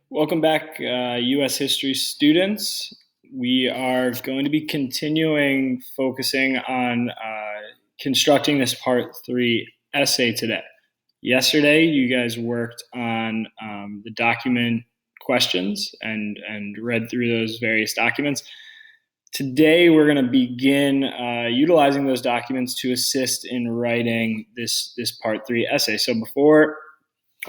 Welcome back, U.S. history students. We are going to be continuing focusing on constructing this part three essay today. Yesterday, you guys worked on the document questions and read through those various documents. Today, we're going to begin utilizing those documents to assist in writing this part three essay. So before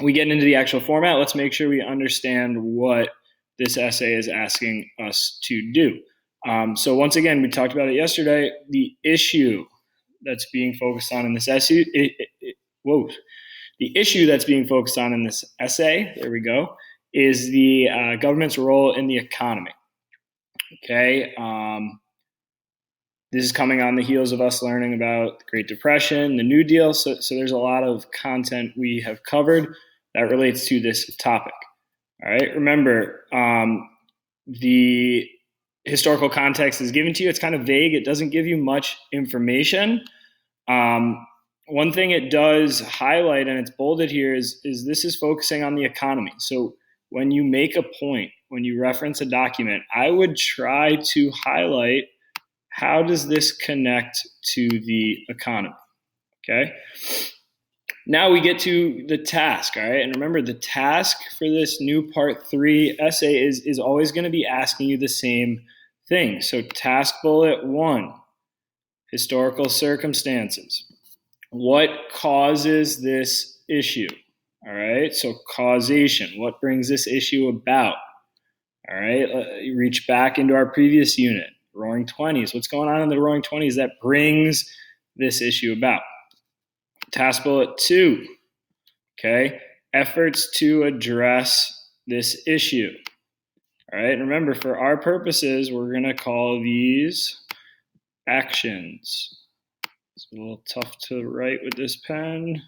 we get into the actual format, let's make sure we understand what this essay is asking us to do. So once again, we talked about it yesterday. The issue that's being focused on in this essay, the issue that's being focused on in this essay, there we go, is the government's role in the economy. Okay. This is coming on the heels of us learning about the Great Depression, the New Deal. So there's a lot of content we have covered that relates to this topic. All right. Remember, the historical context is given to you. It's kind of vague. It doesn't give you much information. One thing it does highlight, and it's bolded here, is this is focusing on the economy. So when you make a point, when you reference a document, I would try to highlight, how does this connect to the economy? Okay. Now we get to the task, all right? And remember, the task for this new part three essay is always going to be asking you the same thing. So task bullet 1, historical circumstances. What causes this issue? All right, so causation. What brings this issue about? All right, reach back into our previous unit, Roaring Twenties. What's going on in the Roaring Twenties that brings this issue about? Task bullet 2, okay, efforts to address this issue. All right, remember, for our purposes, we're going to call these actions. It's a little tough to write with this pen.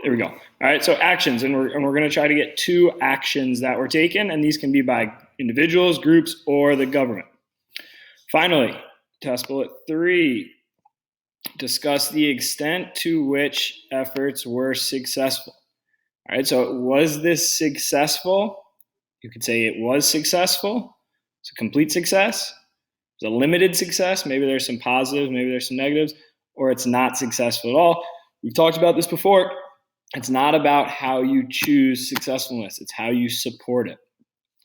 There we go. All right, so actions, and we're going to try to get 2 actions that were taken, and these can be by individuals, groups, or the government. Finally, task bullet 3, discuss the extent to which efforts were successful. All right, so was this successful? You could say it was successful. It's a complete success. It's a limited success. Maybe there's some positives, maybe there's some negatives, or it's not successful at all. We've talked about this before. It's not about how you choose successfulness. It's how you support it.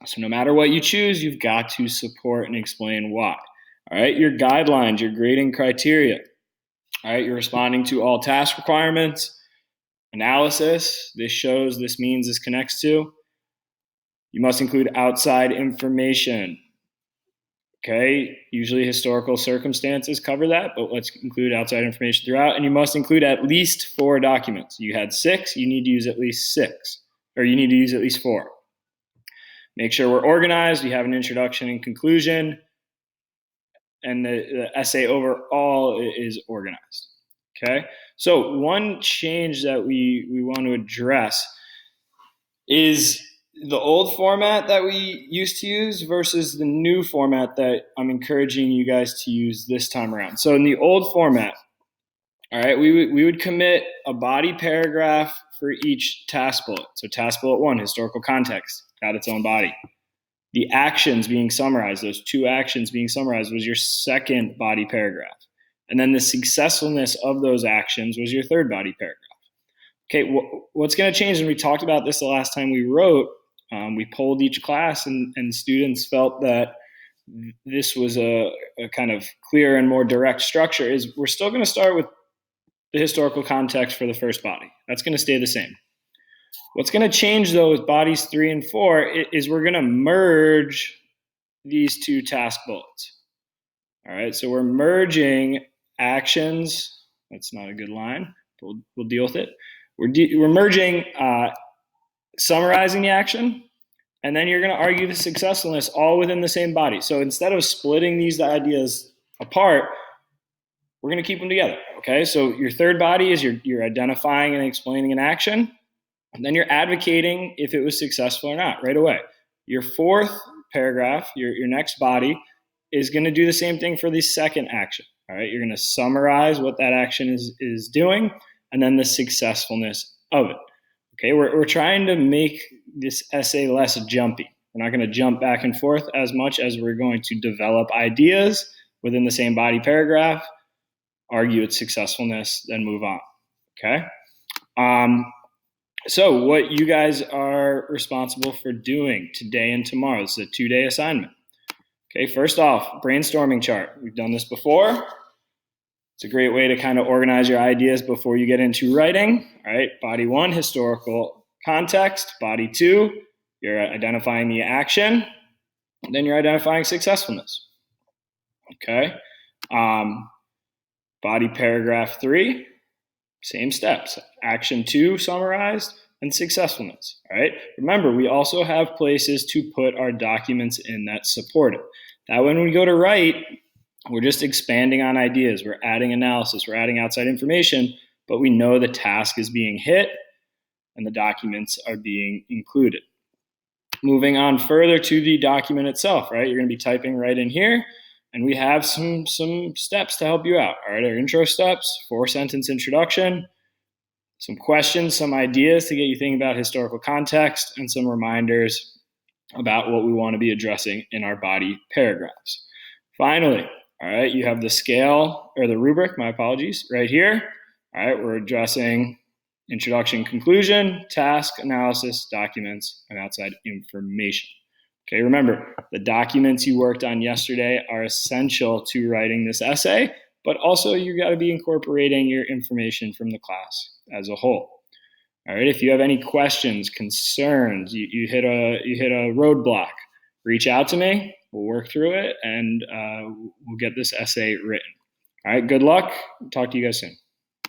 So no matter what you choose, you've got to support and explain why. All right, your guidelines, your grading criteria. All right, you're responding to all task requirements. Analysis, this shows, this means, this connects to. You must include outside information. Okay, usually historical circumstances cover that, but let's include outside information throughout. And you must include at least 4 documents. You had 6, you need to use at least 6, or you need to use at least 4. Make sure we're organized. You have an introduction and conclusion, and the essay overall is organized. Okay, so one change that we want to address is the old format that we used to use versus the new format that I'm encouraging you guys to use this time around. So in the old format, all right, we would commit a body paragraph for each task bullet. So task bullet 1, historical context, got its own body. The actions being summarized, those 2 actions being summarized, was your second body paragraph. And then the successfulness of those actions was your third body paragraph. Okay, what's going to change, and we talked about this the last time we wrote, we polled each class, and students felt that this was a kind of clearer and more direct structure, is we're still going to start with the historical context for the first body. That's going to stay the same. What's going to change, though, with bodies 3 and 4 is we're going to merge these 2 task bullets. All right, so we're merging actions. That's not a good line. We'll deal with it. We're merging summarizing the action, and then you're going to argue the successfulness all within the same body. So instead of splitting these ideas apart, we're going to keep them together. Okay, so your third body is you're identifying and explaining an action, and then you're advocating if it was successful or not right away. Your fourth paragraph, your next body, is going to do the same thing for the second action. All right, you're going to summarize what that action is doing, and then the successfulness of it. Okay, we're trying to make this essay less jumpy. We're not going to jump back and forth as much as we're going to develop ideas within the same body paragraph, argue its successfulness, then move on. Okay. So what you guys are responsible for doing today and tomorrow, this is a 2-day assignment. Okay, first off, brainstorming chart. We've done this before. It's a great way to kind of organize your ideas before you get into writing. All right, body 1, historical context. Body 2, you're identifying the action. Then you're identifying successfulness. Okay. Body paragraph 3, same steps. Action 2 summarized, and successfulness. All right. Remember, we also have places to put our documents in that support it. That when we go to write, we're just expanding on ideas. We're adding analysis. We're adding outside information, but we know the task is being hit and the documents are being included. Moving on further to the document itself, right? You're going to be typing right in here, and we have some steps to help you out. All right, our intro steps, 4-sentence introduction, some questions, some ideas to get you thinking about historical context, and some reminders about what we want to be addressing in our body paragraphs. Finally, all right, you have the scale, or the rubric, my apologies, right here. All right, we're addressing introduction, conclusion, task, analysis, documents, and outside information. Okay, remember, the documents you worked on yesterday are essential to writing this essay, but also you got to be incorporating your information from the class as a whole. All right, if you have any questions, concerns, you hit a roadblock, reach out to me. We'll work through it, and we'll get this essay written. All right, good luck. Talk to you guys soon.